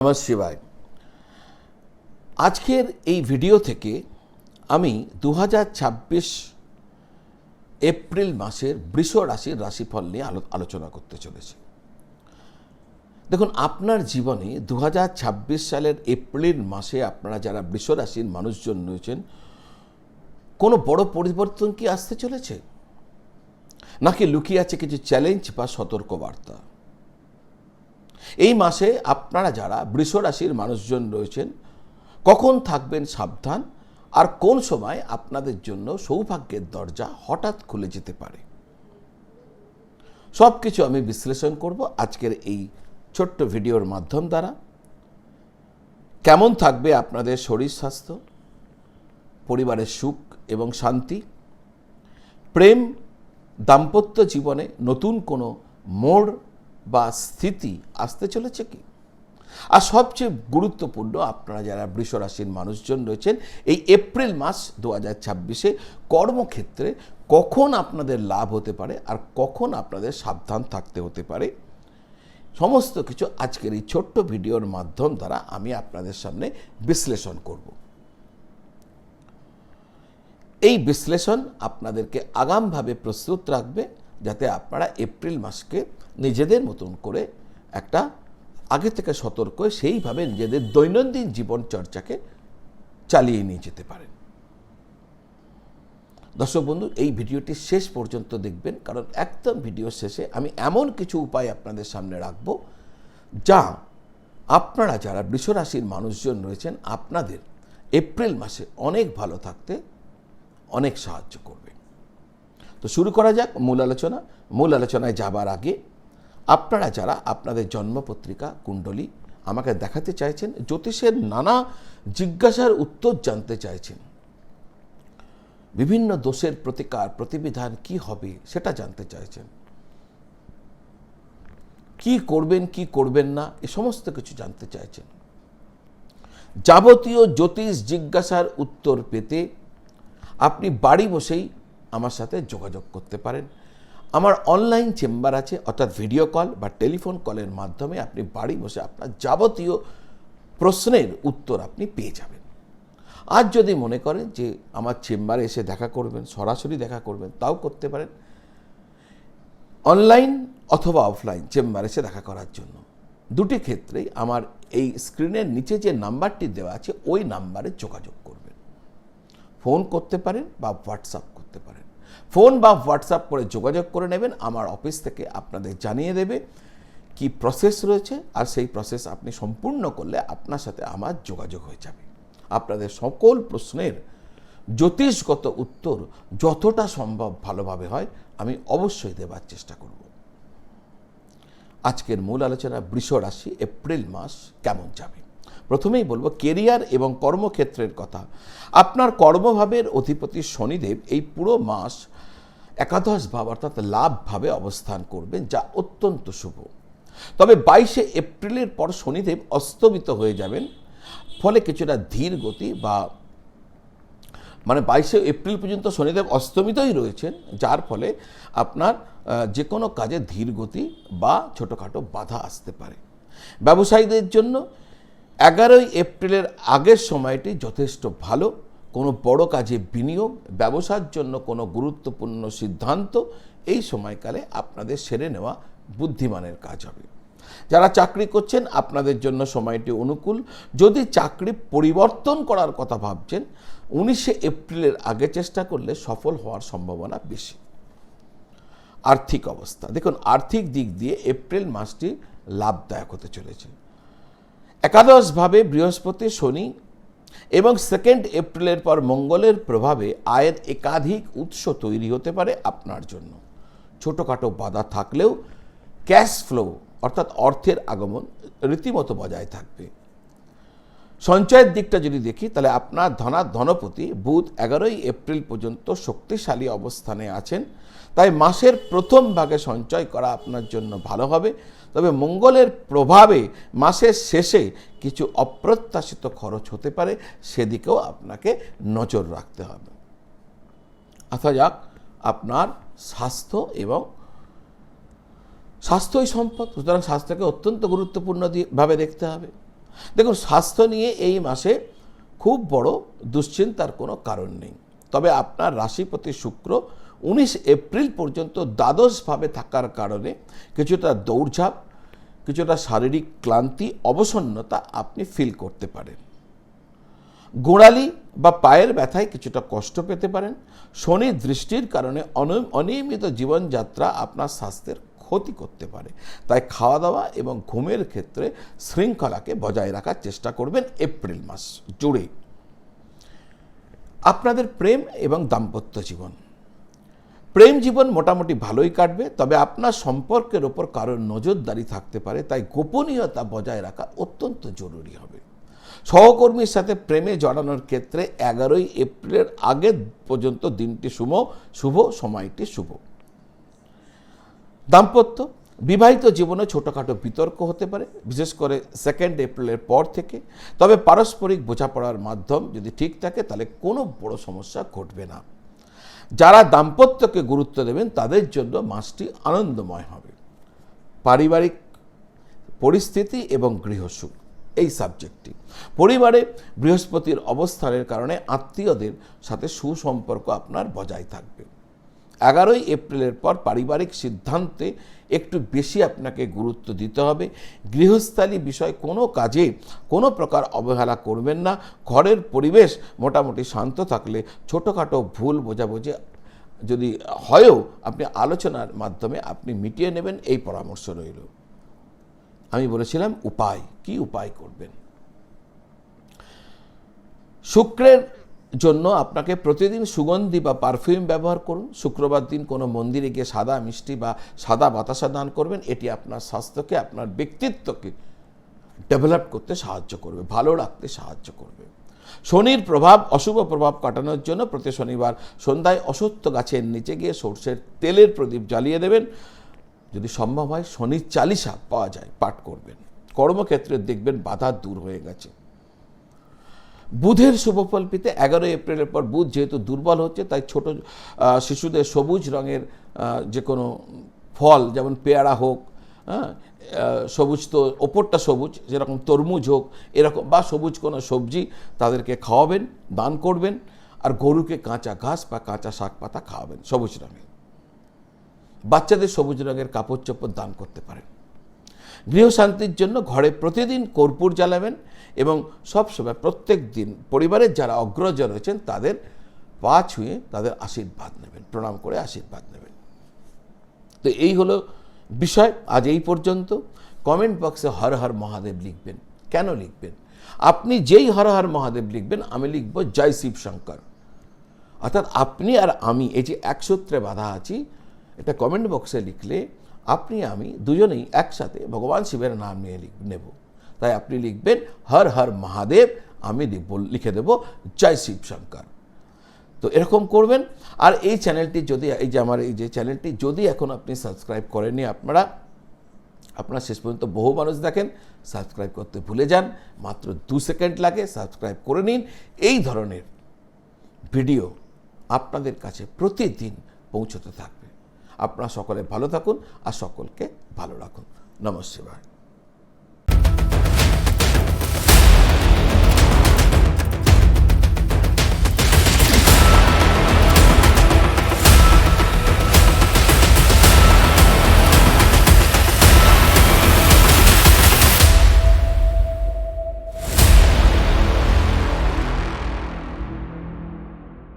নমঃ শিবায়। আজকের এই ভিডিও থেকে আমি 2026 এপ্রিল মাসের বৃষ রাশির রাশিফল নিয়ে আলোচনা করতে চলেছি। দেখুন, আপনার জীবনে 2026 সালের এপ্রিল মাসে আপনারা যারা বৃষ রাশির মানুষজন রয়েছেন, কোনো বড় পরিবর্তন কি আসতে চলেছে, নাকি লুকিয়ে আছে কিছু চ্যালেঞ্জ বা সতর্কবার্তা? এই মাসে আপনারা যারা বৃষ রাশির মানুষজন রয়েছেন, কখন থাকবেন সাবধান, আর কোন সময় আপনাদের জন্য সৌভাগ্যের দরজা হঠাৎ খুলে যেতে পারে, সব কিছু আমি বিশ্লেষণ করব আজকের এই ছোট্ট ভিডিওর মাধ্যম দ্বারা। কেমন থাকবে আপনাদের শরীর স্বাস্থ্য, পরিবারের সুখ এবং শান্তি, প্রেম, দাম্পত্য জীবনে নতুন কোনো মোড় বা স্থিতি আসতে চলেছে কি, আর সবচেয়ে গুরুত্বপূর্ণ, আপনারা যারা বৃষ রাশির মানুষজন রয়েছেন, এই এপ্রিল মাস 2026-এ কর্মক্ষেত্রে কখন আপনাদের লাভ হতে পারে আর কখন আপনাদের সাবধান থাকতে হতে পারে, সমস্ত কিছু আজকের এই ছোট্ট ভিডিওর মাধ্যম দ্বারা আমি আপনাদের সামনে বিশ্লেষণ করব। এই বিশ্লেষণ আপনাদেরকে আগামভাবে প্রস্তুত রাখবে, যাতে আপনারা এপ্রিল মাসকে নিজেদের মতন করে একটা আগে থেকে সতর্ক হয়ে সেইভাবে নিজেদের দৈনন্দিন জীবন চর্চাকে চালিয়ে নিয়ে যেতে পারেন। দর্শক বন্ধু, এই ভিডিওটি শেষ পর্যন্ত দেখবেন, কারণ একদম ভিডিও শেষে আমি এমন কিছু উপায় আপনাদের সামনে রাখব, যা আপনারা যারা বৃষ রাশির মানুষজন রয়েছেন, আপনাদের এপ্রিল মাসে অনেক ভালো থাকতে অনেক সাহায্য করবে। তো শুরু করা যাক মূল আলোচনা। মূল আলোচনায় যাবার আগে, আপনারা যারা আপনাদের জন্মপত্রিকা কুণ্ডলী আমাকে দেখাতে চাইছেন, জ্যোতিষের নানা জিজ্ঞাসার উত্তর জানতে চাইছেন, বিভিন্ন দোষের প্রতিকার প্রতিবিধান কি হবে সেটা জানতে চাইছেন, কি করবেন কি করবেন না এ সমস্ত কিছু জানতে চাইছেন, যাবতীয় জ্যোতিষ জিজ্ঞাসার উত্তর পেতে আপনি বাড়ি বসেই আমার সাথে যোগাযোগ করতে পারেন। আমার অনলাইন চেম্বার আছে, অর্থাৎ ভিডিও কল বা টেলিফোন কলের মাধ্যমে আপনি বাড়ি বসে আপনার যাবতীয় প্রশ্নের উত্তর আপনি পেয়ে যাবেন। আজ যদি মনে করেন যে আমার চেম্বারে এসে দেখা করবেন, সরাসরি দেখা করবেন, তাও করতে পারেন, অনলাইন অথবা অফলাইন চেম্বারে এসে দেখা করার জন্য। দুটি ক্ষেত্রেই আমার এই স্ক্রিনের নিচে যে নাম্বারটি দেওয়া আছে ওই নাম্বারে যোগাযোগ করবেন। ফোন করতে পারেন বা হোয়াটসঅ্যাপ করতে পারেন। ফোন বা হোয়াটসঅ্যাপ করে যোগাযোগ করে নেবেন, আমার অফিস থেকে আপনাদের জানিয়ে দেবে কি প্রসেস রয়েছে, আর সেই প্রসেস আপনি সম্পূর্ণ করলে আপনার সাথে আমার যোগাযোগ হয়ে যাবে। আপনাদের সকল প্রশ্নের জ্যোতিষগত উত্তর যতটা সম্ভব ভালোভাবে হয় আমি অবশ্যই দেবার চেষ্টা করব। আজকের মূল আলোচনা বৃষ রাশি এপ্রিল মাস কেমন যাবে। প্রথমেই বলবো কেরিয়ার এবং কর্মক্ষেত্রের কথা। আপনার কর্মভাবের অধিপতি শনিদেব এই পুরো মাস একাদশ ভাব অর্থাৎ লাভ ভাবে অবস্থান করবেন, যা অত্যন্ত শুভ। তবে 22 এপ্রিলের পর শনিদেব অস্তমিত হয়ে যাবেন, ফলে কিছুটা ধীর গতি বা 22 এপ্রিল পর্যন্ত শনিদেব অস্তমিতই রয়েছেন, যার ফলে আপনার যে কোনো কাজে ধীর গতি বা ছোটোখাটো বাধা আসতে পারে। ব্যবসায়ীদের জন্য 11 এপ্রিলের আগের সময়টি যথেষ্ট ভালো। কোনো বড় কাজে বিনিয়োগ, ব্যবসার জন্য কোনো গুরুত্বপূর্ণ সিদ্ধান্ত এই সময়কালে আপনাদের সেরে নেওয়া বুদ্ধিমানের কাজ হবে। যারা চাকরি করছেন আপনাদের জন্য সময়টি অনুকূল। যদি চাকরি পরিবর্তন করার কথা ভাবছেন, 19 এপ্রিলের আগে চেষ্টা করলে সফল হওয়ার সম্ভাবনা বেশি। আর্থিক অবস্থা দেখুন, আর্থিক দিক দিয়ে এপ্রিল মাসটি লাভদায়ক হতে চলেছে। একাদশভাবে বৃহস্পতি, শনি এবং 2 এপ্রিলের পর মঙ্গলের প্রভাবে আয়ের একাধিক উৎস তৈরি হতে পারে আপনার জন্য। ছোটোখাটো বাধা থাকলেও ক্যাশ ফ্লো অর্থাৎ অর্থের আগমন রীতিমতো বজায় থাকবে। সঞ্চয়ের দিকটা যদি দেখি, তাহলে আপনার ধনপতি বুধ 11 এপ্রিল পর্যন্ত শক্তিশালী অবস্থানে আছেন, তাই মাসের প্রথম ভাগে সঞ্চয় করা আপনার জন্য ভালো হবে। তবে মঙ্গলের প্রভাবে মাসের শেষে কিছু অপ্রত্যাশিত খরচ হতে পারে, সেদিকেও আপনাকে নজর রাখতে হবে। আসা যাক আপনার স্বাস্থ্য এবং স্বাস্থ্যই সম্পদ, সুতরাং স্বাস্থ্যকে অত্যন্ত গুরুত্বপূর্ণ ভাবে দেখতে হবে। দেখুন, স্বাস্থ্য নিয়ে এই মাসে খুব বড় দুশ্চিন্তার কোনো কারণ নেই। তবে আপনার রাশিপতি শুক্র 19 এপ্রিল পর্যন্ত দ্বাদশভাবে থাকার কারণে কিছুটা দৌড়ঝাঁপ, কিছুটা শারীরিক ক্লান্তি, অবসন্নতা আপনি ফিল করতে পারেন। গোড়ালি বা পায়ের ব্যথায় কিছুটা কষ্ট পেতে পারেন। শনির দৃষ্টির কারণে অনিয়মিত জীবনযাত্রা আপনার স্বাস্থ্যের ক্ষতি করতে পারে। তাই খাওয়া দাওয়া এবং ঘুমের ক্ষেত্রে শৃঙ্খলাকে বজায় রাখার চেষ্টা করবেন এপ্রিল মাস জুড়ে। আপনাদের প্রেম এবং দাম্পত্য জীবন, প্রেম জীবন মোটামুটি ভালোই কাটবে, তবে আপনার সম্পর্কের ওপর কারোর নজরদারি থাকতে পারে, তাই গোপনীয়তা বজায় রাখা অত্যন্ত জরুরি হবে। সহকর্মীর সাথে প্রেমে জড়ানোর ক্ষেত্রে 11 এপ্রিলের আগে পর্যন্ত দিনটি শুভ, সময়টি শুভ। দাম্পত্য, বিবাহিত জীবনে ছোটোখাটো বিতর্ক হতে পারে, বিশেষ করে 2 এপ্রিলের পর থেকে। তবে পারস্পরিক বোঝাপড়ার মাধ্যম যদি ঠিক থাকে তাহলে কোনো বড় সমস্যা ঘটবে না। যারা দাম্পত্যকে গুরুত্ব দেবেন তাদের জন্য মাসটি আনন্দময় হবে। পারিবারিক পরিস্থিতি এবং গৃহসুখ, এই সাবজেক্টটি। পরিবারে বৃহস্পতির অবস্থানের কারণে আত্মীয়দের সাথে সুসম্পর্ক আপনার বজায় থাকবে। 11 এপ্রিলের পর পারিবারিক সিদ্ধান্তে একটু বেশি আপনাকে গুরুত্ব দিতে হবে। গৃহস্থালী বিষয় কোনো কাজে কোনো প্রকার অবহেলা করবেন না। ঘরের পরিবেশ মোটামুটি শান্ত থাকলে ছোটোখাটো ভুল বোঝাবুঝি যদি হয়ও আপনি আলোচনার মাধ্যমে আপনি মিটিয়ে নেবেন, এই পরামর্শ রইল। আমি বলেছিলাম উপায়, কি উপায় করবেন। শুক্রের জন্য আপনাকে প্রতিদিন সুগন্ধি বা পারফিউম ব্যবহার করুন। শুক্রবার দিন কোনো মন্দিরে গিয়ে সাদা মিষ্টি বা সাদা বাতাসা দান করবেন। এটি আপনার স্বাস্থ্যকে, আপনার ব্যক্তিত্বকে ডেভেলপ করতে সাহায্য করবে, ভালো রাখতে সাহায্য করবে। শনির প্রভাব, অশুভ প্রভাব কাটানোর জন্য প্রতি শনিবার সন্ধ্যায় অশ্বত্থ গাছের নিচে গিয়ে সর্ষের তেলের প্রদীপ জ্বালিয়ে দেবেন। যদি সম্ভব হয় শনির চালিসা পাওয়া যায়, পাঠ করবেন। কর্মক্ষেত্রে দেখবেন বাধা দূর হয়ে গেছে। বুধের শুভফল পেতে 11 এপ্রিলের পর বুধ যেহেতু দুর্বল হচ্ছে, তাই ছোট শিশুদের সবুজ রঙের যে কোনো ফল, যেমন পেয়ারা হোক, সবুজ তো ওপরটা সবুজ, যেরকম তরমুজ হোক এরকম, বা সবুজ কোনো সবজি তাদেরকে খাওয়াবেন, দান করবেন। আর গরুকে কাঁচা ঘাস বা কাঁচা শাক পাতা খাওয়াবেন সবুজ রঙের। বাচ্চাদের সবুজ রঙের কাপড় চোপড় দান করতে পারেন। গৃহশান্তির জন্য ঘরে প্রতিদিন কর্পূর জ্বালাবেন এবং সবসময় প্রত্যেক দিন পরিবারের যারা অগ্রজ রয়েছেন তাদের পা ছুঁয়ে তাদের আশীর্বাদ নেবেন, প্রণাম করে আশীর্বাদ নেবেন। তো এই হলো বিষয়। আজ এই পর্যন্ত। কমেন্ট বক্সে হর হর মহাদেব লিখবেন। কেন লিখবেন? আপনি যেই হর হর মহাদেব লিখবেন, আমি লিখব জয় শিব শঙ্কর। অর্থাৎ আপনি আর আমি এই যে এক সূত্রে বাঁধা আছি, এটা কমেন্ট বক্সে লিখলে আপনি আমি দুজনেই একসাথে ভগবান শিবের নাম নিয়ে নেব। তাই আপনি লিখবেন হর হর মহাদেব, আমি লিখে দেব জয় শিব শঙ্কর। তো এরকম করবেন। আর এই চ্যানেলটি যদি, এই যে আমার এই যে চ্যানেলটি যদি এখন আপনি সাবস্ক্রাইব করেননি, আপনারা শেষ পর্যন্ত বহু মানুষ দেখেন, সাবস্ক্রাইব করতে ভুলে যান, মাত্র 2 সেকেন্ড লাগে, সাবস্ক্রাইব করে নিন। এই ধরনের ভিডিও আপনাদের কাছে প্রতিদিন পৌঁছতে থাকবে। আপনারা সকলে ভালো থাকুন আর সকলকে ভালো রাখুন। নমঃ শিবায়।